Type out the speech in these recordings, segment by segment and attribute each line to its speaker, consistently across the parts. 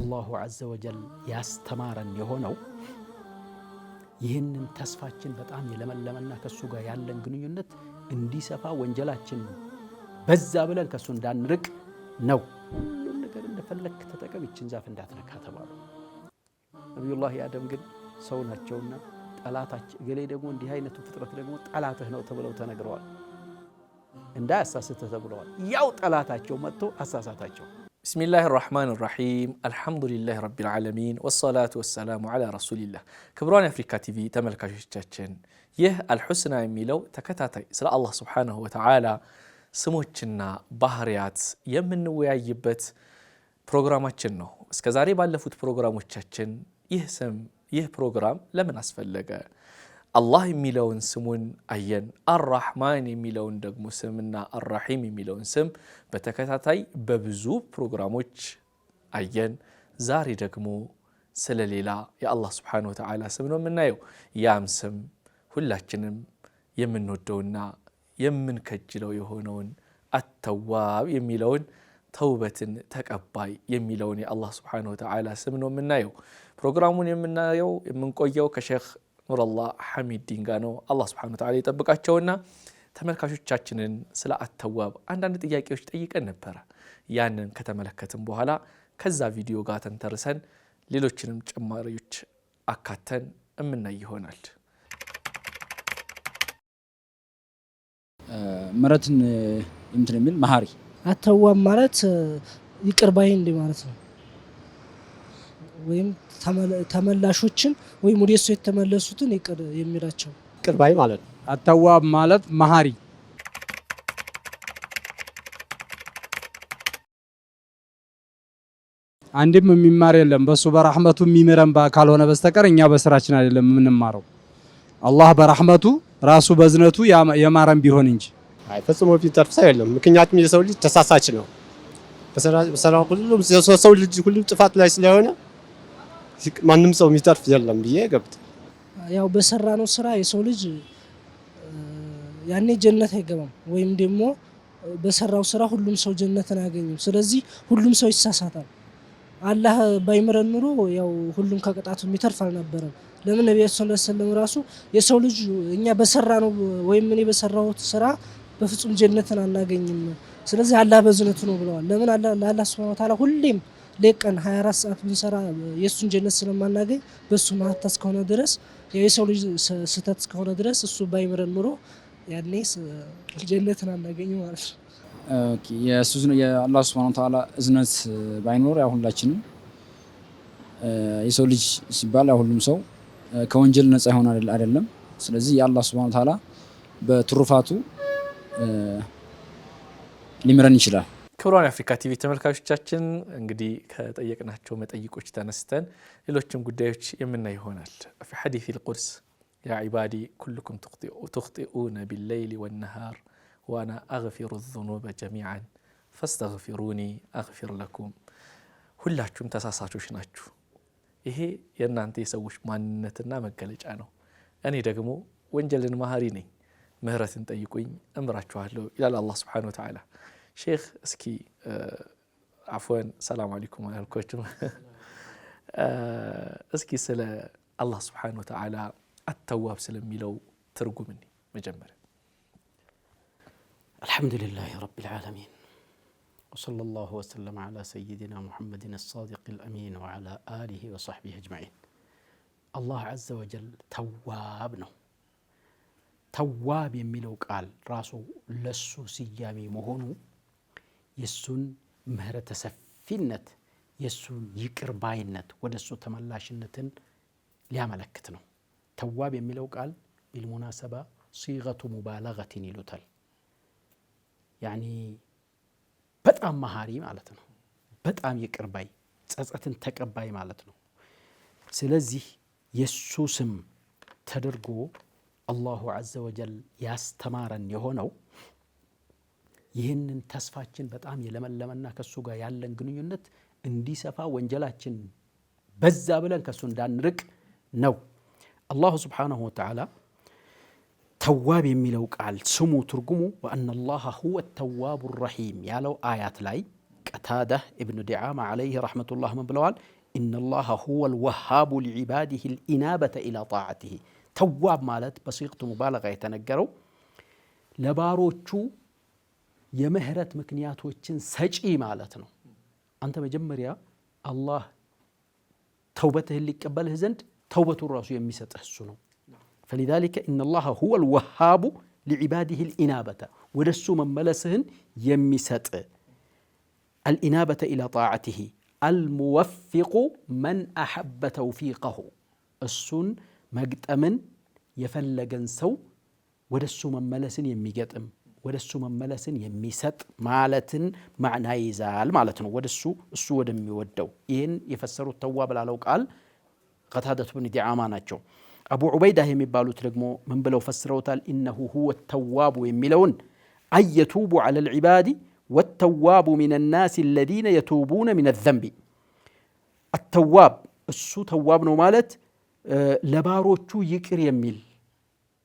Speaker 1: አላሁ ዐዘ ወጀል ያስተማረን የሆነው ይህንን ተስፋችን በጣም የለመለመና ከሱ ጋር ያለን ግንኙነት እንዲሰፋ ወንጀላችን በዛ ብለን ከሱ እንዳንርቅ ነው። ሁሉም ነገር እንደፈለክ ተጠቀም፣ ይችን ዛፍ እንዳትነካ ተባሉ። ነቢዩላህ አደም ግን ሰው ናቸውና ጠላታቸው ገሌ ደግሞ እንዲህ አይነቱ ፍጥረት ደግሞ ጠላትህ ነው ተብለው ተነግረዋል። እንዳያሳስተህ ተብለዋል። ያው ጠላታቸው መጥቶ አሳሳታቸው።
Speaker 2: ቢስሚላህ ራሕማን ራሒም አልሐምዱሊላህ ረቢል ዓለሚን ወሰላቱ ወሰላሙ ዓላ ረሱሊላህ። ክቡራን የአፍሪካ ቲቪ ተመልካቾቻችን ይህ አልሑስና የሚለው ተከታታይ ስለ አላህ ስብሓነሁ ወተዓላ ስሞችና ባህርያት የምንወያይበት ፕሮግራማችን ነው። እስከዛሬ ባለፉት ፕሮግራሞቻችን ይህ ስም ይህ ፕሮግራም ለምን አስፈለገ? አላህ የሚለውን ስሙን አየን። አራሕማን የሚለውን ደግሞ ስምና አራሒም የሚለውን ስም በተከታታይ በብዙ ፕሮግራሞች አየን። ዛሬ ደግሞ ስለሌላ የአላህ ስብሓነሁ ወተዓላ ስም ነው የምናየው። ያም ስም ሁላችንም የምንወደውና የምንከጅለው የሆነውን አተዋብ የሚለውን ተውበትን ተቀባይ የሚለውን የአላህ ስብሓነሁ ወተዓላ ስም ነው የምናየው። ፕሮግራሙን የምናየው የምንቆየው ከሼኽ ኑረላህ ሐሚዲን ጋር ነው። አላህ ስብሓነሁ ወተዓላ ይጠብቃቸውና ተመልካቾቻችንን ስለ አተዋብ አንዳንድ ጥያቄዎች ጠይቀን ነበረ። ያንን ከተመለከትን በኋላ ከዛ ቪዲዮ ጋር ተንተርሰን ሌሎችንም ጭማሪዎች አካተን እምናይ ይሆናል።
Speaker 3: ምሕረትን እንትን የሚል መሐሪ።
Speaker 4: አተዋብ ማለት ይቅር ባይ እንደ ማለት ነው። ወይም ተመላሾችን ወይም ወደ እሱ የተመለሱትን ይቅር የሚላቸው
Speaker 5: ይቅር ባይ ማለት ነው።
Speaker 3: አተዋብ ማለት መሐሪ። አንድም የሚማር የለም በሱ በረሕመቱ የሚምረን ካልሆነ በስተቀር እኛ በስራችን አይደለም የምንማረው። አላህ በረሕመቱ ራሱ በዝነቱ የማረን ቢሆን እንጂ
Speaker 5: አይ ፈጽሞ ቢተርፍ ሰው የለም። ምክንያቱም የሰው ልጅ ተሳሳች ነው። በሰራው ሁሉም ሰው ልጅ ሁሉም ጥፋት ላይ ስለሆነ ማንም ሰው የሚተርፍ የለም ብዬ ገብት
Speaker 4: ያው በሰራነው ስራ የሰው ልጅ ያኔ ጀነት አይገባም፣ ወይም ደግሞ በሰራው ስራ ሁሉም ሰው ጀነትን አያገኝም። ስለዚህ ሁሉም ሰው ይሳሳታል። አላህ ባይምረን ኑሮ ያው ሁሉም ከቅጣቱ የሚተርፍ አልነበረም። ለምን ነብዩ ሰለላሁ ዐለይሂ ወሰለም ራሱ የሰው ልጅ እኛ በሰራነው ወይም እኔ በሰራሁት ስራ በፍጹም ጀነትን አናገኝም፣ ስለዚህ አላህ በዝነቱ ነው ብለዋል። ለምን አላህ ሱብሓነሁ ወተዓላ ሁሌም ለቀን 24 ሰዓት ብንሰራ የሱን ጀነት ስለማናገኝ በሱ ማታ እስከሆነ ድረስ የሰው ልጅ ስህተት እስከሆነ ድረስ እሱ ባይምረን ኑሮ ያኔ ጀነትን አናገኝም ማለት ነው።
Speaker 3: ኦኬ የአላህ ሱብሓነሁ ወተዓላ እዝነት ባይኖር ያው ሁላችንም የሰው ልጅ ሲባል ያው ሁሉም ሰው ከወንጀል ነፃ ይሆናል አይደለም። ስለዚህ የአላህ ሱብሓነሁ ወተዓላ በትሩፋቱ ሊምረን ይችላል።
Speaker 2: ክቡራን የአፍሪካ ቲቪ ተመልካቾቻችን እንግዲህ ከጠየቅናቸው መጠይቆች ተነስተን ሌሎችም ጉዳዮች የምናይ ይሆናል። ፊ ሐዲሲል ቁድስ ያ ዒባዲ ኩልኩም ትኽጢኡነ ቢለይሊ ወነሃር ወአና አግፊሩ ዙኑበ ጀሚዓን ፈስተግፊሩኒ አግፊር ለኩም። ሁላችሁም ተሳሳቾች ናችሁ። ይሄ የእናንተ የሰዎች ማንነትና መገለጫ ነው። እኔ ደግሞ ወንጀልን መሐሪ ነኝ፣ ምህረትን ጠይቁኝ እምራችኋለሁ ይላል አላህ ስብሓነሁ ወተዓላ። ሼክ እስኪ አፍወን ሰላም አለይኩም አልኳችሁ። እስኪ ስለ አላህ ስብሓነሁ ወተዓላ አተዋብ ስለሚለው ትርጉም መጀመሪያ።
Speaker 1: አልሐምዱሊላህ ረቢል ዓለሚን ወሰለላሁ ወሰለም ዓላ ሰይዲና ሙሐመድን አሳዲቂል አሚን ወዓላ አሊሂ ወሰሕቢሂ አጅመዒን። አላህ ዐዘ ወጀል ተዋብ ነው። ተዋብ የሚለው ቃል ራሱ ለሱ ስያሜ መሆኑ የሱን ምህረተ ሰፊነት የሱን ይቅር ባይነት ወደ እሱ ተመላሽነትን ሊያመለክት ነው። ተዋብ የሚለው ቃል ቢልሙናሰባ ሲገቱ ሙባለገትን ይሉታል። ያኒ በጣም መሐሪ ማለት ነው። በጣም ይቅር ባይ ጸጸትን ተቀባይ ማለት ነው። ስለዚህ የሱ ስም ተደርጎ አላሁ ዐዘ ወጀል ያስተማረን የሆነው ይህንን ተስፋችን በጣም የለመለመና ከሱ ጋር ያለን ግንኙነት እንዲሰፋ ወንጀላችን በዛ ብለን ከሱ እንዳንርቅ ነው። አላሁ ስብሓነሁ ወተዓላ ተዋብ የሚለው ቃል ስሙ ትርጉሙ ወአነ አላህ ሁወ ተዋቡ ረሒም ያለው አያት ላይ ቀታዳ ኢብኑ ዲዓማ ዓለይህ ረሕመቱላህ ምን ብለዋል? ኢነላሃ ሁወል ወሃቡ ሊዒባዲሂ ልኢናበተ ኢላ ጣዓቲሂ። ተዋብ ማለት በሲቅቱ ሙባለጋ የተነገረው ለባሮቹ የምህረት ምክንያቶችን ሰጪ ማለት ነው። አንተ መጀመሪያ አላህ ተውበትህን ሊቀበልህ ዘንድ ተውበቱን ራሱ የሚሰጥህ እሱ ነው። ፈሊዛሊከ ኢነላሃ ሁወል ወሃቡ ሊዒባዲሂ ልኢናበተ፣ ወደ እሱ መመለስህን የሚሰጥ አልኢናበተ ኢላ ጣዓቲሂ አልሙወፊቁ መን አሐበ ተውፊቀሁ፣ እሱን መግጠምን የፈለገን ሰው ወደ እሱ መመለስን የሚገጥም ወደ እሱ መመለስን የሚሰጥ ማለትን ማዕና ይዛል ማለት ነው። ወደ እሱ ወደሚወደው። ይህን የፈሰሩት ተዋብ ላለው ቃል ቀታደቱ ብን ዲዓማ ናቸው። አቡ ዑበይዳ የሚባሉት ደግሞ ምን ብለው ፈስረውታል? ኢነሁ ሁወ ተዋቡ የሚለውን አየቱቡ ዐለ ልዒባዲ ወተዋቡ ሚነ ናስ አለዚነ የቱቡነ ሚነ ዘንቢ። አተዋብ እሱ ተዋብ ነው ማለት ለባሮቹ ይቅር የሚል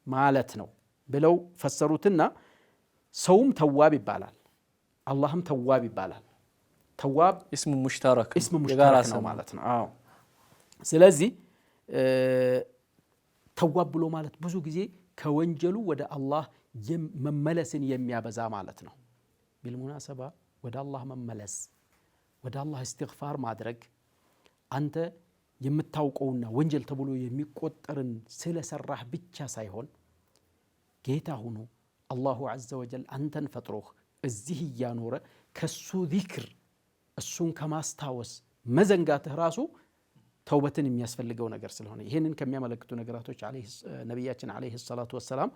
Speaker 1: ማለት ነው ብለው ፈሰሩትና ሰውም ተዋብ ይባላል፣ አላህም ተዋብ ይባላል። ተዋብ
Speaker 2: እስሙ ሙሽተረክ
Speaker 1: ነው ማለት ነው። አዎ። ስለዚህ ተዋብ ብሎ ማለት ብዙ ጊዜ ከወንጀሉ ወደ አላህ መመለስን የሚያበዛ ማለት ነው። ቢልሙናሰባ ወደ አላህ መመለስ፣ ወደ አላህ እስትግፋር ማድረግ አንተ የምታውቀውና ወንጀል ተብሎ የሚቆጠርን ስለሰራህ ብቻ ሳይሆን ጌታ ሁኖ አላሁ ዐዘ ወጀል አንተን ፈጥሮህ እዚህ እያኖረ ከሱ ዚክር እሱን ከማስታወስ መዘንጋትህ ራሱ ተውበትን የሚያስፈልገው ነገር ስለሆነ ይህንን ከሚያመለክቱ ነገራቶች ነቢያችን ዓለይሂ ሰላቱ ወሰላም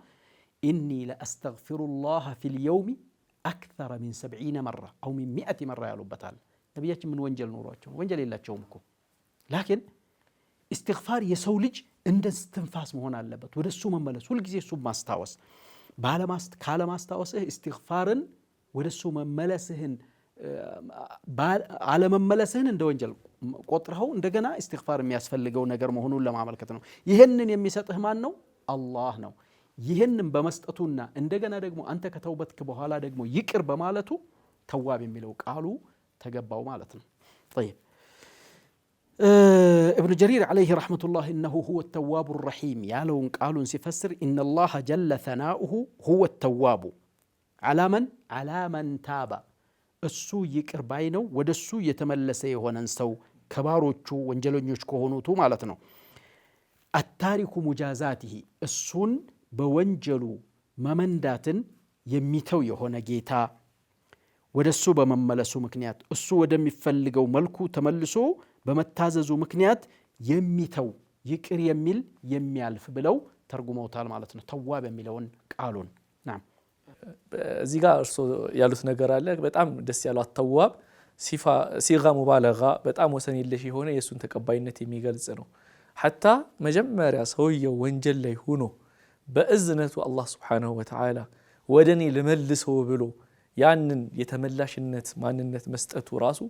Speaker 1: ኢኒ ለአስተግፊሩላህ ፊል የውሚ አክተረ ሚን 70 መራ አው ሚን 100 መራ ያሉበታል። ነቢያችን ምን ወንጀል ኖሯቸው? ወንጀል የላቸውም እኮ። ላኪን እስትግፋር የሰው ልጅ እንደ እስትንፋስ መሆን አለበት። ወደ እሱ መመለስ፣ ሁልጊዜ እሱ ማስታወስ። ካለማስታወስህ እስትግፋርን ወደ እሱ መመለስህን አለመመለስህን እንደ ወንጀል ቆጥረኸው እንደገና እስትግፋር የሚያስፈልገው ነገር መሆኑን ለማመልከት ነው። ይህንን የሚሰጥህ ማን ነው? አላህ ነው። ይህንን በመስጠቱና እንደገና ደግሞ አንተ ከተውበትክ በኋላ ደግሞ ይቅር በማለቱ ተዋብ የሚለው ቃሉ ተገባው ማለት ነው። ጠይብ እብኑ ጀሪር ዓለይህ ረሕመቱላህ እነሁ ሁወ ተዋቡ ረሒም ያለውን ቃሉን ሲፈስር ኢነላህ ጀለ ሰናኡሁ ሁወ ተዋቡ ዓላ መን ታባ፣ እሱ ይቅር ባይ ነው ወደ እሱ የተመለሰ የሆነን ሰው ከባሮቹ ወንጀለኞች ከሆኑቱ ማለት ነው። አታሪኩ ሙጃዛቲሂ፣ እሱን በወንጀሉ መመንዳትን የሚተው የሆነ ጌታ ወደ እሱ በመመለሱ ምክንያት እሱ ወደሚፈልገው መልኩ ተመልሶ በመታዘዙ ምክንያት የሚተው ይቅር የሚል የሚያልፍ ብለው ተርጉመውታል ማለት ነው። ተዋብ የሚለውን ቃሉን ናም
Speaker 2: እዚህ ጋር እርሶ ያሉት ነገር አለ። በጣም ደስ ያለው አተዋብ ሲጋ ሙባለጋ በጣም ወሰን የለሽ የሆነ የእሱን ተቀባይነት የሚገልጽ ነው። ሐታ መጀመሪያ ሰውየው ወንጀል ላይ ሆኖ በእዝነቱ አላህ ስብሓነሁ ወተዓላ ወደ እኔ ልመልሰው ብሎ ያንን የተመላሽነት ማንነት መስጠቱ ራሱ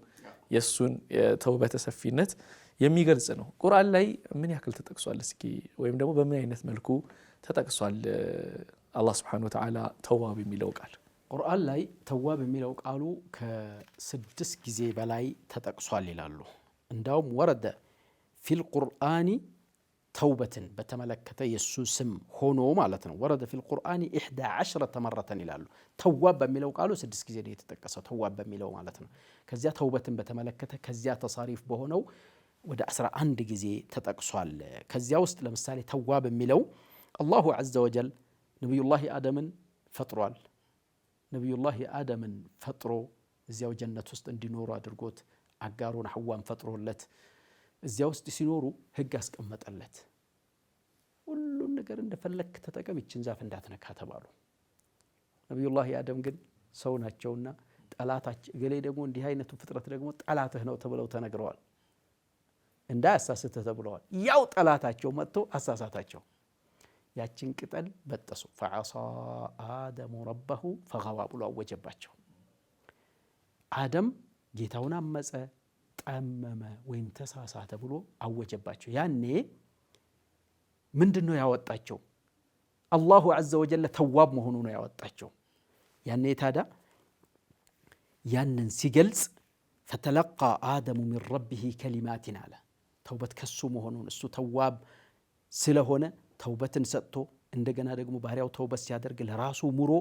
Speaker 2: የእሱን የተውበተ ሰፊነት የሚገልጽ ነው። ቁርአን ላይ ምን ያክል ተጠቅሷል? እስኪ ወይም ደግሞ በምን አይነት መልኩ ተጠቅሷል አላህ ስብሓነሁ ወተዓላ ተዋብ የሚለው ቃል?
Speaker 1: ቁርአን ላይ ተዋብ የሚለው ቃሉ ከ6 ጊዜ በላይ ተጠቅሷል ይላሉ። እንዳውም ወረደ ፊል ቁርአኒ ተውበትን በተመለከተ የሱ ስም ሆኖ ማለት ነው። ወረደ ፊል ቁርአኒ 11 መረተን ይላሉ። ተዋብ በሚለው ቃሉ 6 ጊዜ ነው የተጠቀሰው፣ ተዋብ በሚለው ማለት ነው። ከዚያ ተውበትን በተመለከተ ከዚያ ተሳሪፍ በሆነው ወደ 11 ጊዜ ተጠቅሷል። ከዚያ ውስጥ ለምሳሌ ተዋብ የሚለው አላሁ ዐዘ ወጀል ነቢዩላህ አደምን ፈጥሯል። ነቢዩላህ አደምን ፈጥሮ እዚያው ጀነት ውስጥ እንዲኖሩ አድርጎት አጋሩን ሐዋን ፈጥሮለት እዚያ ውስጥ ሲኖሩ ህግ አስቀመጠለት። ሁሉን ነገር እንደፈለክ ተጠቀም፣ ይችን ዛፍ እንዳትነካ ተባሉ። ነቢዩላህ አደም ግን ሰው ናቸውና ጠላታቸው እገሌ ደግሞ እንዲህ አይነቱ ፍጥረት ደግሞ ጠላትህ ነው ተብለው ተነግረዋል። እንዳያሳስትህ ተብለዋል። ያው ጠላታቸው መጥቶ አሳሳታቸው። ያችን ቅጠል በጠሱ። ፈዐሳ አደሙ ረበሁ ፈገዋ ብሎ አወጀባቸው። አደም ጌታውን አመፀ፣ ጠመመ ወይም ተሳሳተ ብሎ አወጀባቸው። ያኔ ምንድን ነው ያወጣቸው? አላሁ ዐዘ ወጀል ተዋብ መሆኑ ነው ያወጣቸው። ያኔ ታዲያ ያንን ሲገልጽ ፈተለቃ አደሙ ሚን ረቢሂ ከሊማቲን አለ። ተውበት ከሱ መሆኑን እሱ ተዋብ ስለሆነ ተውበትን ሰጥቶ እንደገና ደግሞ ባሪያው ተውበት ሲያደርግ ለራሱ ሙሮ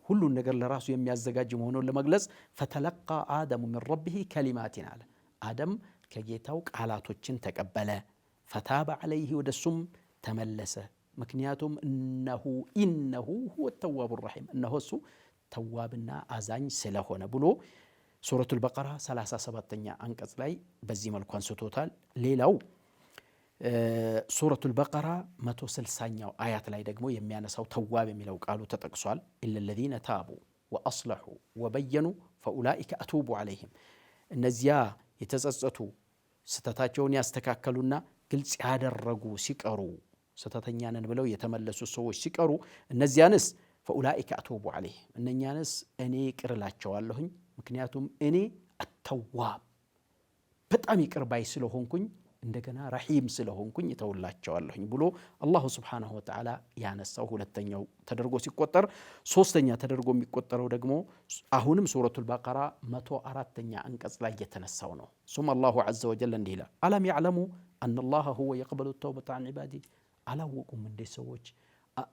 Speaker 1: ሁሉን ነገር ለራሱ የሚያዘጋጅ መሆኑን ለመግለጽ ፈተለቃ አደሙ ሚን ረቢሂ ከሊማቲን አለ። አደም ከጌታው ቃላቶችን ተቀበለ። ፈታበ ዐለይሂ ወደሱም ተመለሰ። ምክንያቱም ኢነሁ ሁወ ተዋቡ ረሒም እነሆ እሱ ተዋብና አዛኝ ስለሆነ ብሎ ሱረቱል በቀራ 37ኛ አንቀጽ ላይ በዚህ መልኩ አንስቶታል። ሌላው ሱረቱል በቀራ 160ኛው አያት ላይ ደግሞ የሚያነሳው ተዋብ የሚለው ቃሉ ተጠቅሷል። ኢለ ለዚነ ታቡ ወአስለሑ ወበየኑ ፈኡላኢከ አቱቡ ዐለይሂም እነዚያ የተጸጸቱ ስተታቸውን ያስተካከሉና ግልጽ ያደረጉ ሲቀሩ ስተተኛ ነን ብለው የተመለሱ ሰዎች ሲቀሩ እነዚያንስ ፈኡላኢከ አቱቡ ዐለይሂም እነኛንስ እኔ ይቅር እላቸዋለሁኝ ምክንያቱም እኔ አተዋብ በጣም ይቅር ባይ ስለሆንኩኝ እንደገና ረሒም ስለሆንኩኝ እተውላቸዋለሁኝ ብሎ አላሁ ስብሓነሁ ወተዓላ ያነሳው ሁለተኛው ተደርጎ ሲቆጠር፣ ሶስተኛ ተደርጎ የሚቆጠረው ደግሞ አሁንም ሱረቱል በቀራ 104ኛ አንቀጽ ላይ የተነሳው ነው። እሱም አላሁ ዐዘ ወጀል እንዲህ ይላል፣ አለም ያዕለሙ አነላሀ ሁወ የቅበሉ ተውበተ ዐን ዒባዲህ አላወቁም እንዴ ሰዎች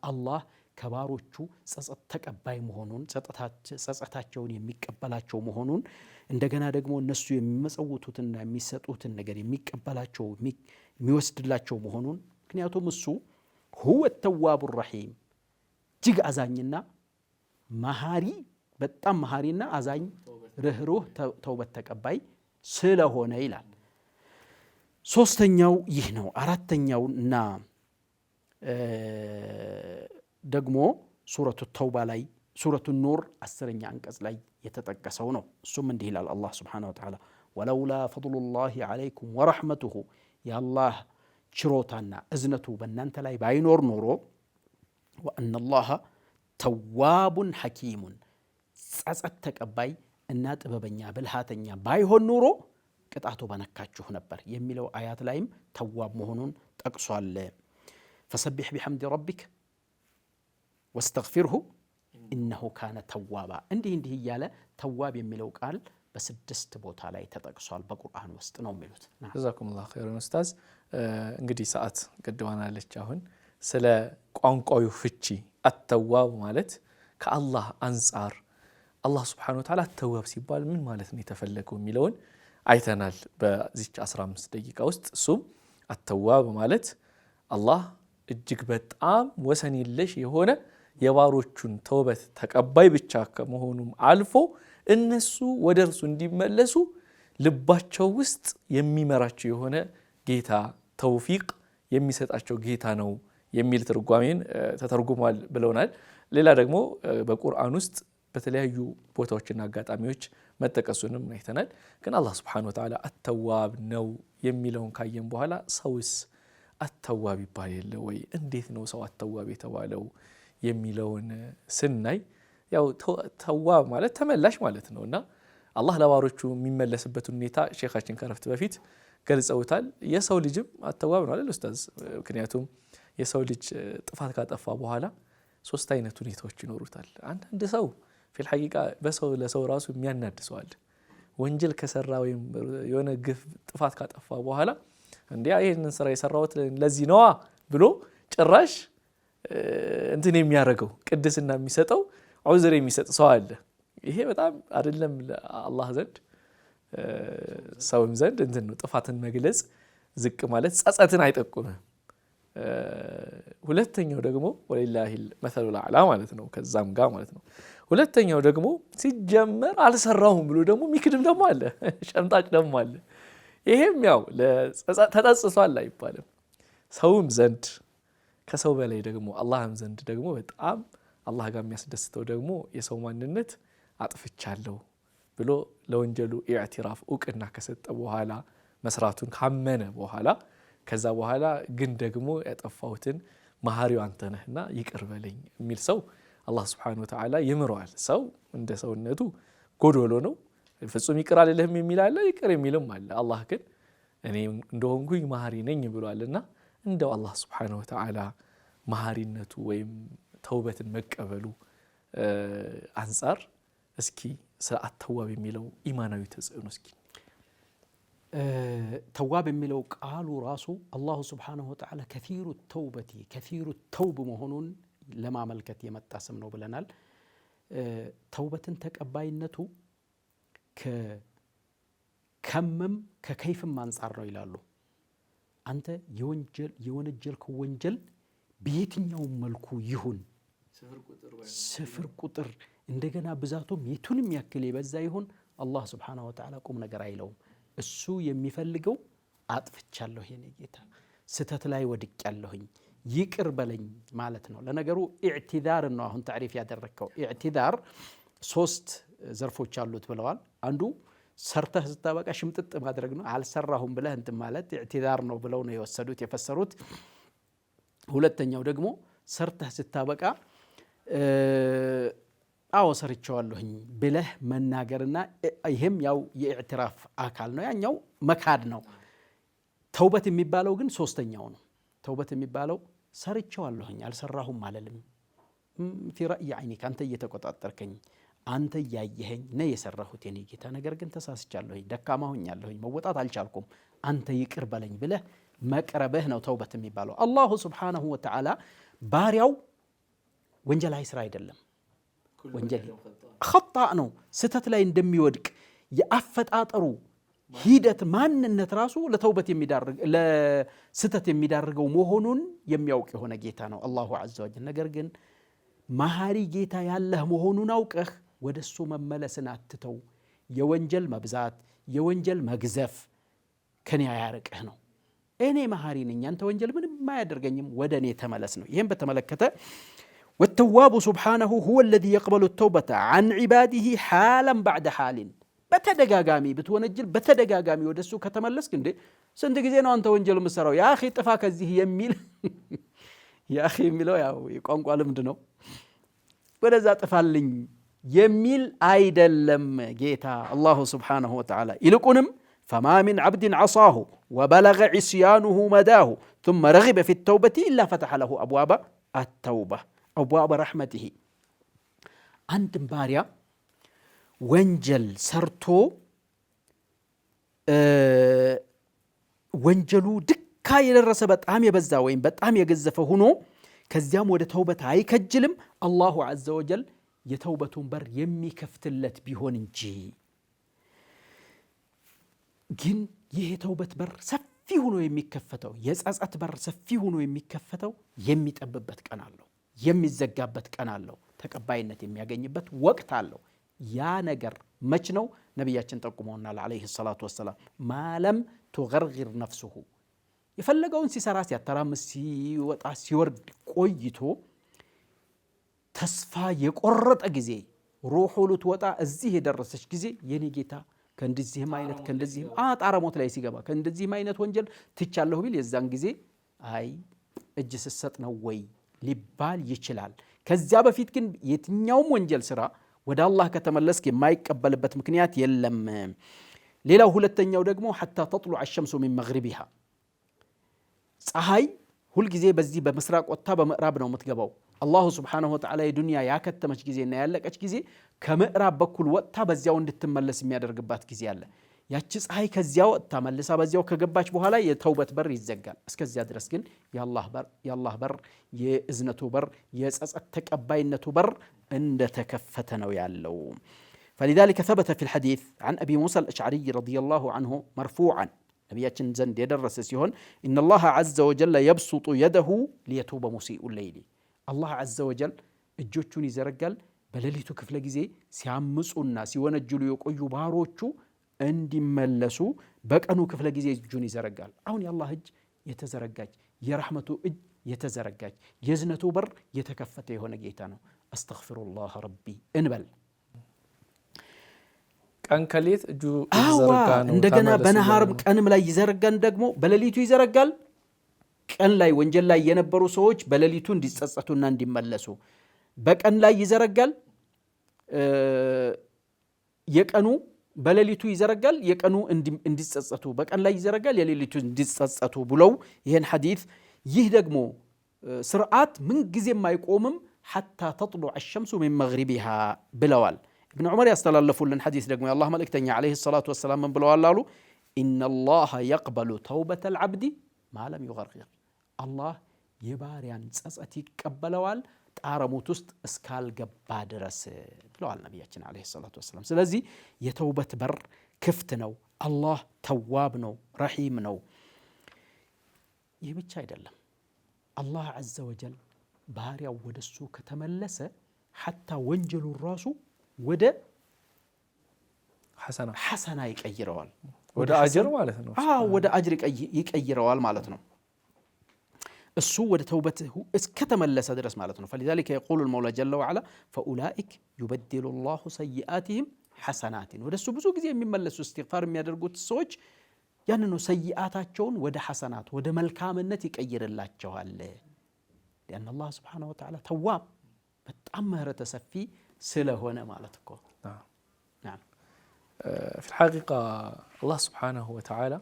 Speaker 1: አላህ ከባሮቹ ጸጸት ተቀባይ መሆኑን ጸጸታቸውን የሚቀበላቸው መሆኑን እንደገና ደግሞ እነሱ የሚመጸውቱትና የሚሰጡትን ነገር የሚቀበላቸው የሚወስድላቸው መሆኑን ምክንያቱም እሱ ሁወ ተዋቡ ረሒም እጅግ አዛኝና መሃሪ በጣም መሃሪና አዛኝ ርህሩህ ተውበት ተቀባይ ስለሆነ ይላል። ሶስተኛው ይህ ነው። አራተኛውና ደግሞ ሱረቱ ተውባ ላይ ሱረቱ ኑር 10ኛ አንቀጽ ላይ የተጠቀሰው ነው። እሱም እንዲህ ይላል አላህ ስብሓነሁ ወተዓላ ወለውላ ፈድሉላሂ ዐለይኩም ወረሕመቱሁ የአላህ ችሮታና እዝነቱ በእናንተ ላይ ባይኖር ኖሮ ወአነላህ ተዋቡን ሐኪሙን ጸጸት ተቀባይ እና ጥበበኛ ብልሃተኛ ባይሆን ኖሮ ቅጣቱ በነካችሁ ነበር የሚለው አያት ላይም ተዋብ መሆኑን ጠቅሷል። ፈሰቢሕ ቢሐምድ ረቢክ ወስተግፊርሁ ኢነሁ ካነ ተዋባ እንዲህ እያለ ተዋብ የሚለው ቃል በ6 ቦታ ላይ ተጠቅሷል በቁርአን ውስጥ ነው የሚሉት።
Speaker 2: ጀዛኩሙላሁ ኸይረን ኡስታዝ። እንግዲህ ሰዓት ገድባናለች። አሁን ስለ ቋንቋዊ ፍቺ አተዋብ ማለት ከአላህ አንጻር አላህ ስብሓነሁ ወተዓላ አተዋብ ሲባል ምን ማለት ነው የተፈለገው የሚለውን አይተናል በዚች 15 ደቂቃ ውስጥ። እሱም አተዋብ ማለት አላህ እጅግ በጣም ወሰን የለሽ የሆነ የባሮቹን ተውበት ተቀባይ ብቻ ከመሆኑም አልፎ እነሱ ወደ እርሱ እንዲመለሱ ልባቸው ውስጥ የሚመራቸው የሆነ ጌታ ተውፊቅ የሚሰጣቸው ጌታ ነው የሚል ትርጓሜን ተተርጉሟል ብለውናል። ሌላ ደግሞ በቁርአን ውስጥ በተለያዩ ቦታዎችና አጋጣሚዎች መጠቀሱንም አይተናል። ግን አላህ ስብሓነሁ ወተዓላ አተዋብ ነው የሚለውን ካየን በኋላ ሰውስ አተዋብ ይባል የለ ወይ? እንዴት ነው ሰው አተዋብ የተባለው የሚለውን ስናይ ያው ተዋብ ማለት ተመላሽ ማለት ነው እና አላህ ለባሮቹ የሚመለስበት ሁኔታ ሼኻችን ከረፍት በፊት ገልጸውታል። የሰው ልጅም አተዋብ ነው አይደል ኡስታዝ? ምክንያቱም የሰው ልጅ ጥፋት ካጠፋ በኋላ 3 አይነት ሁኔታዎች ይኖሩታል። አንዳንድ ሰው ፊል ሐቂቃ በሰው ለሰው ራሱ የሚያናድሰዋል። ወንጀል ከሰራ ወይም የሆነ ግፍ ጥፋት ካጠፋ በኋላ እንዴ ይሄንን ስራ የሰራሁት ለዚህ ነዋ ብሎ ጭራሽ እንትን የሚያደርገው ቅድስና የሚሰጠው ዑዝር የሚሰጥ ሰው አለ። ይሄ በጣም አይደለም አላህ ዘንድ ሰውም ዘንድ እንትን ነው። ጥፋትን መግለጽ ዝቅ ማለት ጸጸትን አይጠቁምም። ሁለተኛው ደግሞ ወሊላሂል መሰሉል አዕላ ማለት ነው። ከዛም ጋር ማለት ነው። ሁለተኛው ደግሞ ሲጀመር አልሰራሁም ብሎ ደግሞ ሚክድም ደግሞ አለ፣ ሸምጣጭ ደግሞ አለ። ይሄም ያው ተጸጽቷል አይባልም። ሰውም ዘንድ ከሰው በላይ ደግሞ አላህም ዘንድ ደግሞ በጣም አላህ ጋር የሚያስደስተው ደግሞ የሰው ማንነት አጥፍቻለሁ ብሎ ለወንጀሉ ኢዕቲራፍ እውቅና ከሰጠ በኋላ መስራቱን ካመነ በኋላ ከዛ በኋላ ግን ደግሞ ያጠፋሁትን መሐሪው አንተ ነህና ይቅር በለኝ የሚል ሰው አላህ ስብሓነሁ ወተዓላ ይምረዋል። ሰው እንደ ሰውነቱ ጎዶሎ ነው። ፍጹም ይቅር አልልህም የሚል አለ፣ ይቅር የሚልም አለ። አላህ ግን እኔ እንደሆንኩኝ መሐሪ ነኝ ብሏልና እንደው አላህ ስብሓነሁ ወተዓላ መሐሪነቱ ወይም ተውበትን መቀበሉ አንጻር እስኪ ስለ አተዋብ የሚለው ኢማናዊ ተጽዕኖ እስኪ
Speaker 1: ተዋብ የሚለው ቃሉ ራሱ አላሁ ስብሓነሁ ወተዓላ ከሲሩ ተውበቲ ከሲሩ ተውብ መሆኑን ለማመልከት የመጣ ስም ነው ብለናል። ተውበትን ተቀባይነቱ ከምም ከከይፍም አንጻር ነው ይላሉ። አንተ የወነጀልከው ወንጀል በየትኛውም መልኩ ይሁን ስፍር ቁጥር እንደገና ብዛቱም የቱንም ያክል የበዛ ይሁን አላህ ስብሓነሁ ወተዓላ ቁም ነገር አይለውም። እሱ የሚፈልገው አጥፍቻለሁ የኔ ጌታ ስተት ላይ ወድቄያለሁኝ ይቅር በለኝ ማለት ነው። ለነገሩ ኢዕቲዛር ነው አሁን ታሪፍ ያደረከው። ኢዕቲዛር 3 ዘርፎች አሉት ብለዋል። አንዱ ሰርተህ ስታበቃ ሽምጥጥ ማድረግ ነው። አልሰራሁም ብለህ እንትን ማለት ኢዕቲዛር ነው ብለው ነው የወሰዱት የፈሰሩት። ሁለተኛው ደግሞ ሰርተህ ስታበቃ አዎ ሰርቻለሁኝ ብለህ መናገርና ይሄም ያው የኢዕትራፍ አካል ነው። ያኛው መካድ ነው። ተውበት የሚባለው ግን ሶስተኛው ነው። ተውበት የሚባለው ሰርቻለሁኝ አልሰራሁም አለልም في رأي عينك አንተ እየተቆጣጠርከኝ አንተ ያየኸኝ ነው የሰራሁት የኔ ጌታ ነገር ግን ተሳስቻለሁኝ ደካማ ሆኛለሁኝ መወጣት አልቻልኩም አንተ ይቅር በለኝ ብለህ መቅረብህ ነው ተውበት የሚባለው። አላሁ ስብሓነሁ ወተዓላ ባሪያው ወንጀል አይስራ አይደለም። ወንጀል ኸጣእ ነው። ስተት ላይ እንደሚወድቅ የአፈጣጠሩ ሂደት ማንነት ራሱ ለተውበት የሚዳርግ ለስተት የሚዳርገው መሆኑን የሚያውቅ የሆነ ጌታ ነው አላሁ ዐዘ ወጀል። ነገር ግን መሐሪ ጌታ ያለህ መሆኑን አውቀህ ወደሱ መመለስን አትተው። የወንጀል መብዛት የወንጀል መግዘፍ ከኔ ያርቅህ ነው። እኔ መሐሪ ነኝ አንተ ወንጀል ምንም ማያደርገኝም ወደ እኔ ተመለስ ነው። ይሄን በተመለከተ والتواب سبحانه هو الذي يقبل التوبة عن عباده حالا بعد حال በተደጋጋሚ ብትወነጅል በተደጋጋሚ ወደሱ ከተመለስክ እንዴ ስንት ጊዜ ነው አንተ ወንጀል መስራው ያ اخي ጥፋ ከዚህ የሚል ያ اخي የሚለው ያው የቋንቋ ልምድ ነው። ወደዛ ጥፋልኝ የሚል አይደለም ጌታ አላሁ ስብሓነሁ ወተዓላ። ይልቁንም فما من عبد عصاه وبلغ عصيانه مداه ثم رغب في التوبة إلا فتح له أبواب التوبة أبواب رحمته. عند باريا ወንጀል ሰርቶ ወንጀሉ ድካ የደረሰ በጣም የበዛ ወይም በጣም የገዘፈ ሆኖ ከዚያም ወደ ተውበት አይከጅልም አላሁ ዐዘ ወጀል የተውበቱን በር የሚከፍትለት ቢሆን እንጂ። ግን ይህ የተውበት በር ሰፊ ሆኖ የሚከፈተው የጸጸት በር ሰፊ ሆኖ የሚከፈተው የሚጠብበት ቀን አለው፣ የሚዘጋበት ቀን አለው፣ ተቀባይነት የሚያገኝበት ወቅት አለው። ያ ነገር መች ነው? ነቢያችን ጠቁመውናል አለይሂ ሰላቱ ወሰላም ማለም ትገርግር ነፍሱሁ የፈለገውን ሲሰራ ሲያተራምስ ሲወጣ ሲወርድ ቆይቶ ተስፋ የቆረጠ ጊዜ ሩሑ ልትወጣ እዚህ የደረሰች ጊዜ የኔ ጌታ ከእንደዚህም አይነት ከእንደዚህም ጣረሞት ላይ ሲገባ ከእንደዚህም አይነት ወንጀል ትቻለሁ ቢል የዛን ጊዜ አይ እጅ ስሰጥ ነው ወይ ሊባል ይችላል። ከዚያ በፊት ግን የትኛውም ወንጀል ስራ ወደ አላህ ከተመለስክ የማይቀበልበት ምክንያት የለም። ሌላው ሁለተኛው ደግሞ ሐታ ተጥሉዐ አሸምሱ ሚን መግሪቢሃ ፀሐይ ሁልጊዜ በዚህ በምስራቅ ወጥታ በምዕራብ ነው የምትገባው። አላሁ ስብሓነሁ ወተዓላ የዱንያ ያከተመች ጊዜና ያለቀች ጊዜ ከምዕራብ በኩል ወጥታ በዚያው እንድትመለስ የሚያደርግባት ጊዜ አለ። ያቺ ፀሐይ ከዚያ ወጥታ መልሳ በዚያው ከገባች በኋላ የተውበት በር ይዘጋል። እስከዚያ ድረስ ግን የአላህ በር የእዝነቱ በር የጸጸት ተቀባይነቱ በር እንደተከፈተ ነው ያለው። فلذلك ثبت في الحديث عن أبي موسى الأشعري رضي الله عنه مرفوعا ነቢያችን ዘንድ የደረሰ ሲሆን إن الله عز وجل يبسط يده ليتوب مسيء الليل አላህ عز وجل እጆቹን ይዘረጋል በሌሊቱ ክፍለ ጊዜ ሲያምፁና ሲወነጅሉ የቆዩ ባሮቹ እንዲመለሱ በቀኑ ክፍለ ጊዜ እጁን ይዘረጋል። አሁን የአላህ እጅ የተዘረጋች የረሕመቱ እጅ የተዘረጋች የእዝነቱ በር የተከፈተ የሆነ ጌታ ነው። አስተግፊሩላህ ረቢ እንበል።
Speaker 2: ቀን ከሌት እጁ ይዘረጋ ነው።
Speaker 1: እንደገና በነሃርም ቀንም ላይ ይዘረጋን ደግሞ በሌሊቱ ይዘረጋል። ቀን ላይ ወንጀል ላይ የነበሩ ሰዎች በሌሊቱ እንዲጸጸቱና እንዲመለሱ በቀን ላይ ይዘረጋል። የቀኑ በሌሊቱ ይዘረጋል የቀኑ እንዲጸጸቱ በቀን ላይ ይዘረጋል የሌሊቱ እንዲጸጸቱ ብለው ይሄን ሐዲስ ይህ ደግሞ ስርዓት ምን ጊዜም አይቆምም ሐታ ተጥሉዐ አሸምሱ ሚን መግሪቢሃ ብለዋል። ኢብኑ ዑመር ያስተላለፉልን ሐዲስ ደግሞ የአላህ መልእክተኛ አለይሂ ሰላቱ ወሰላም ምን ብለዋል አሉ? ኢነላሀ የቅበሉ ተውበተል ዐብዲ ማለም ዩገርጊር አላህ የባሪያን ጸጸት ይቀበለዋል ጣረሙት ውስጥ እስካልገባ ድረስ ብለዋል ነቢያችን ዓለይሂ ሰላቱ ወሰላም። ስለዚህ የተውበት በር ክፍት ነው። አላህ ተዋብ ነው፣ ረሒም ነው። ይህ ብቻ አይደለም። አላህ ዐዘ ወጀል ባሪያው ወደሱ ከተመለሰ ሐታ ወንጀሉን ራሱ ወደ ሐሰና ይቀይረዋል፣
Speaker 2: ወደ አጅር ማለት ነው።
Speaker 1: ወደ አጅር ይቀይረዋል ማለት ነው። እሱ ወደ ተውበት እስከተመለሰ ድረስ ማለት ነው። فلذلك يقول المولى جل وعلا فأولئك يبدل الله سيئاتهم حسنات ወደ እሱ ብዙ ጊዜ የሚመለሱ استغفار የሚያደርጉት ሰዎች ያንኑ ሰይአታቸውን ወደ ሐሰናት ወደ መልካምነት ይቀይርላቸዋል። لأن الله سبحانه وتعالى تواب በጣም ምህረተ ሰፊ ስለሆነ ማለት እኮ نعم
Speaker 2: في الحقيقة الله سبحانه وتعالى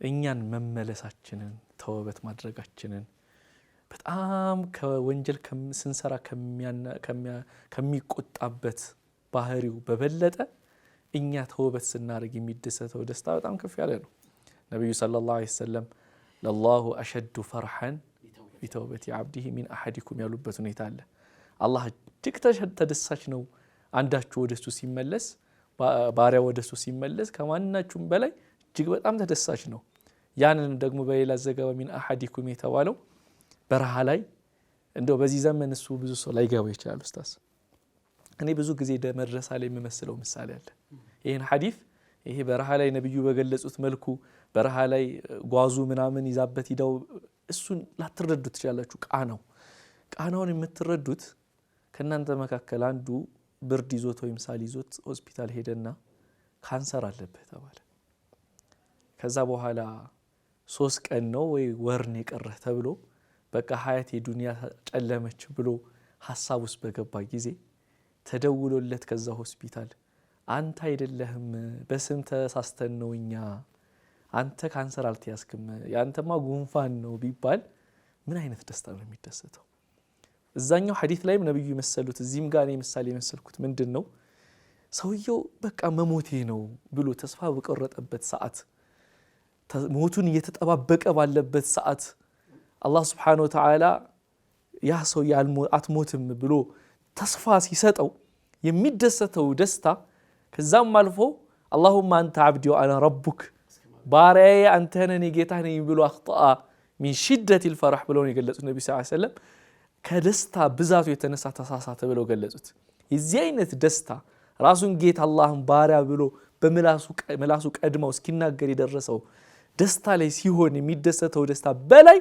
Speaker 2: እኛን መመለሳችንን ተውበት ማድረጋችንን በጣም ከወንጀል ስንሰራ ከሚቆጣበት ባህሪው በበለጠ እኛ ተውበት ስናደርግ የሚደሰተው ደስታ በጣም ከፍ ያለ ነው። ነብዩ ሰለላሁ ዐለይሂ ወሰለም ለላሁ አሸዱ ፈርሐን ቢተውበቲ ዐብዲሂ ሚን አሐዲኩም ያሉበት ሁኔታ አለ። አላህ እጅግ ተደሳች ነው አንዳችሁ ወደሱ ሲመለስ፣ ባሪያ ወደሱ ሲመለስ ከማናችሁም በላይ እጅግ በጣም ተደሳች ነው። ያንን ደግሞ በሌላ ዘገባ ሚን አሐዲኩም የተባለው በረሃ ላይ እንደው በዚህ ዘመን እሱ ብዙ ሰው ላይገባ ይችላል። ኡስታዝ እኔ ብዙ ጊዜ መድረሳ ላይ የምመስለው ምሳሌ አለ። ይሄን ሐዲስ ይሄ በረሃ ላይ ነብዩ በገለጹት መልኩ በረሃ ላይ ጓዙ ምናምን ይዛበት ሂደው እሱን ላትረዱት ትችላላችሁ። ቃናውን የምትረዱት ከናንተ መካከል አንዱ ብርድ ይዞት ወይም ሳል ይዞት ሆስፒታል ሄደና ካንሰር አለበት ተባለ። ከዛ በኋላ 3 ቀን ነው ወይ ወርን የቀረህ ተብሎ በቃ ሀያት የዱንያ ጨለመች ብሎ ሐሳብ ውስጥ በገባ ጊዜ ተደውሎለት ከዛ ሆስፒታል አንተ አይደለህም በስም ተሳስተን ነው እኛ አንተ ካንሰር አልተያዝክም ያንተማ ጉንፋን ነው ቢባል ምን አይነት ደስታ ነው የሚደሰተው? እዛኛው ሐዲስ ላይም ነብዩ የመሰሉት እዚህም ጋር እኔ ምሳሌ የመሰልኩት ምንድነው ሰውየው በቃ መሞቴ ነው ብሎ ተስፋ በቆረጠበት ሰዓት ሞቱን እየተጠባበቀ ባለበት ሰዓት አላህ Subhanahu Wa Ta'ala ያ ሰው አትሞትም ብሎ ተስፋ ሲሰጠው የሚደሰተው ደስታ ከዛም አልፎ اللهم انت عبدي وانا ربك ባሪያዬ አንተ ነህ ጌታህ ነኝ ብሎ አخطأ من شدة الفرح ብለው የገለጹት ነብዩ ሰለላሁ ዐለይሂ ወሰለም ከደስታ ብዛቱ የተነሳ ተሳሳተ ብለው ገለጹት። የዚህ አይነት ደስታ ራሱን ጌታ አላህን ባሪያ ብሎ በመላሱ ቀድመው እስኪናገር የደረሰው ደስታ ላይ ሲሆን የሚደሰተው ደስታ በላይ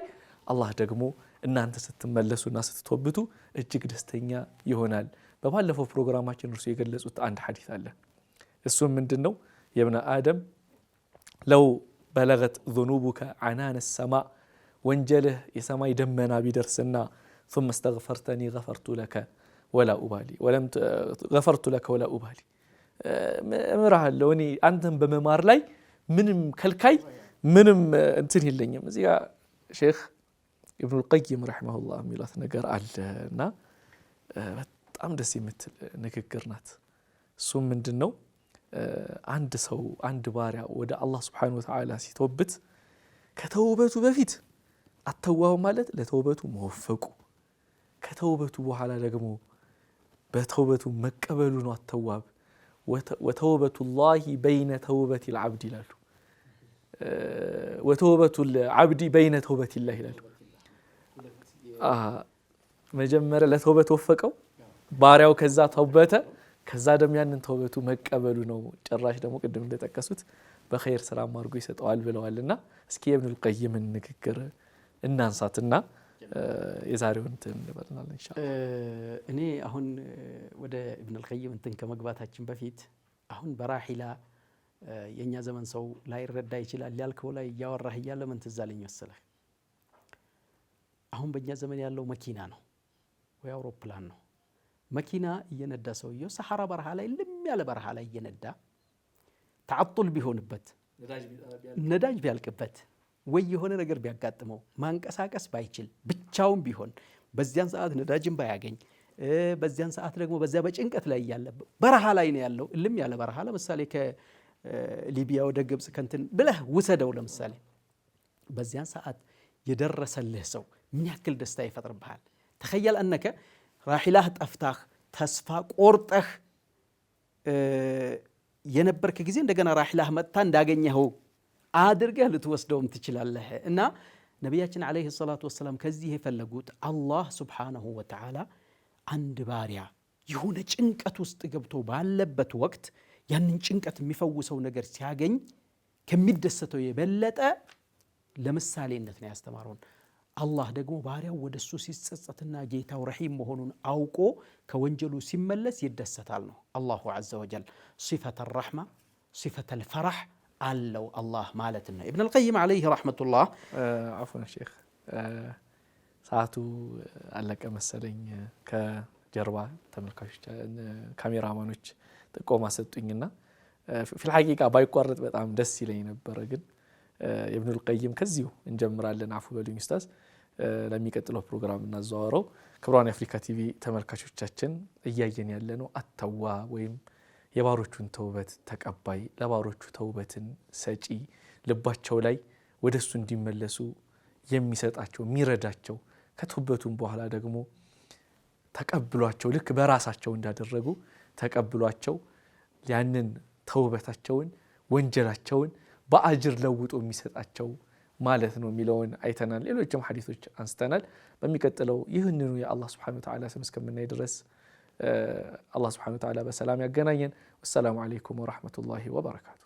Speaker 2: አላህ ደግሞ እናንተ ስትመለሱና ስትተውብቱ እጅግ ደስተኛ ይሆናል። በባለፈው ፕሮግራማችን እርሱ የገለጹት አንድ ሐዲስ አለ። እሱም ምንድነው የብነ አደም ለው በለገት ذنوبك عنان السماء ወንጀልህ የሰማይ ደመና ቢደርስና ثم استغفرتني غفرت لك ولا أبالي ولم غفرت لك ولا أبالي እምርሃለሁ እኔ አንተን በመማር ላይ ምንም ከልካይ ምንም እንትን የለኝም። እዚህ ጋር ሼክ ኢብኑል ቀይም ረሂመሁላህ የሚሉት ነገር አለና በጣም ደስ የምትል ንግግር ናት። እሱም ምንድነው አንድ ሰው አንድ ባሪያ ወደ አላህ Subhanahu Wa Ta'ala ሲተውበት ከተውበቱ በፊት አተዋው ማለት ለተውበቱ መወፈቁ ከተውበቱ በኋላ ደግሞ በተውበቱ መቀበሉ ነው አተዋብ وتوبة الله بين توبة العبد ይላሉ وتوبة العبد بين توبة الله ይላሉ። መጀመሪያ ለተውበት ወፈቀው ባሪያው ከዛ ተውበተ ከዛ ደግሞ ያንን ተውበቱ መቀበሉ ነው። ጭራሽ ደግሞ ቅድም እንደተጠቀሱት በኸይር ስራ ማርጎ ይሰጠዋል ብለዋልና እስኪ ኢብኑል ቀይም ንግግር እናንሳትና የዛሬውን እንትን እንበልናለን ኢንሻአላህ።
Speaker 1: እኔ አሁን ወደ ኢብኑል ቀይም እንትን ከመግባታችን በፊት አሁን በራሂላ የኛ ዘመን ሰው ላይ ረዳ ይችላል ያልከው ላይ ያወራህ ይያለ ምን ትዛለኝ መሰለህ? አሁን በእኛ ዘመን ያለው መኪና ነው ወይ አውሮፕላን ነው። መኪና እየነዳ ሰውየው ሰሐራ በረሃ ላይ ልም ያለ በረሃ ላይ እየነዳ ተዓጡል ቢሆንበት ነዳጅ ቢያልቅበት ወይ የሆነ ነገር ቢያጋጥመው ማንቀሳቀስ ባይችል ብቻውን ቢሆን በዚያን ሰዓት ነዳጅን ባያገኝ በዚያን ሰዓት ደግሞ በዚያ በጭንቀት ላይ ያለ በረሃ ላይ ነው ያለው። እልም ያለ በረሃ ለምሳሌ ሊቢያ ወደ ግብጽ ከንትን ብለህ ውሰደው ለምሳሌ በዚያን ሰዓት የደረሰልህ ሰው ምን ያክል ደስታ ይፈጥርብሃል። ተኸየል አነከ ራሒላህ ጠፍታህ ተስፋ ቆርጠህ የነበርክ ጊዜ እንደገና ራሒላህ መጥታ እንዳገኘኸው አድርገህ ልትወስደውም ትችላለህ። እና ነቢያችን ዓለይሂ ሰላቱ ወሰላም ከዚህ የፈለጉት አላህ ሱብሓነሁ ወተዓላ አንድ ባሪያ የሆነ ጭንቀት ውስጥ ገብቶ ባለበት ወቅት ያንን ጭንቀት የሚፈውሰው ነገር ሲያገኝ ከሚደሰተው የበለጠ ለምሳሌነት ነው ያስተማረውን። አላህ ደግሞ ባሪያው ወደሱ ሲጸጸትና ጌታው ረሂም መሆኑን አውቆ ከወንጀሉ ሲመለስ ይደሰታል ነው። አላሁ ዐዘ ወጀል ሲፈተል ረሕማ ሲፈተል ፈረሕ አለው አላህ ማለት ነው። ኢብን አልቀይም ዓለይሂ ረሕመቱላህ
Speaker 2: አፍወን ሼኽ ሰዓቱ አለቀ መሰለኝ። ከጀርባ ተመልካቾች ካሜራማኖች ጥቆማ ሰጡኝና ፊል ሐቂቃ ባይቋረጥ በጣም ደስ ይለኝ ነበረ። ግን ኢብኑል ቀይም ከዚሁ እንጀምራለን። አፉ በሉኝ ኡስታዝ፣ ለሚቀጥለው ፕሮግራም እናዘዋወረው። ክቡራን የአፍሪካ ቲቪ ተመልካቾቻችን እያየን ያለነው አተዋብ ወይም የባሮቹን ተውበት ተቀባይ፣ ለባሮቹ ተውበትን ሰጪ፣ ልባቸው ላይ ወደሱ እንዲመለሱ የሚሰጣቸው የሚረዳቸው፣ ከተውበቱም በኋላ ደግሞ ተቀብሏቸው ልክ በራሳቸው እንዳደረጉ ተቀብሏቸው ያንን ተውበታቸውን ወንጀላቸውን በአጅር ለውጦ የሚሰጣቸው ማለት ነው የሚለውን አይተናል። ሌሎችም ሐዲሶች አንስተናል። በሚቀጥለው ይህንኑ የአላህ ሱብሓነሁ ወተዓላ ስም እስከምናይ ድረስ አላህ ሱብሓነሁ ወተዓላ በሰላም ያገናኘን። ወሰላሙ አለይኩም ወረሕመቱላሂ ወበረካቱ።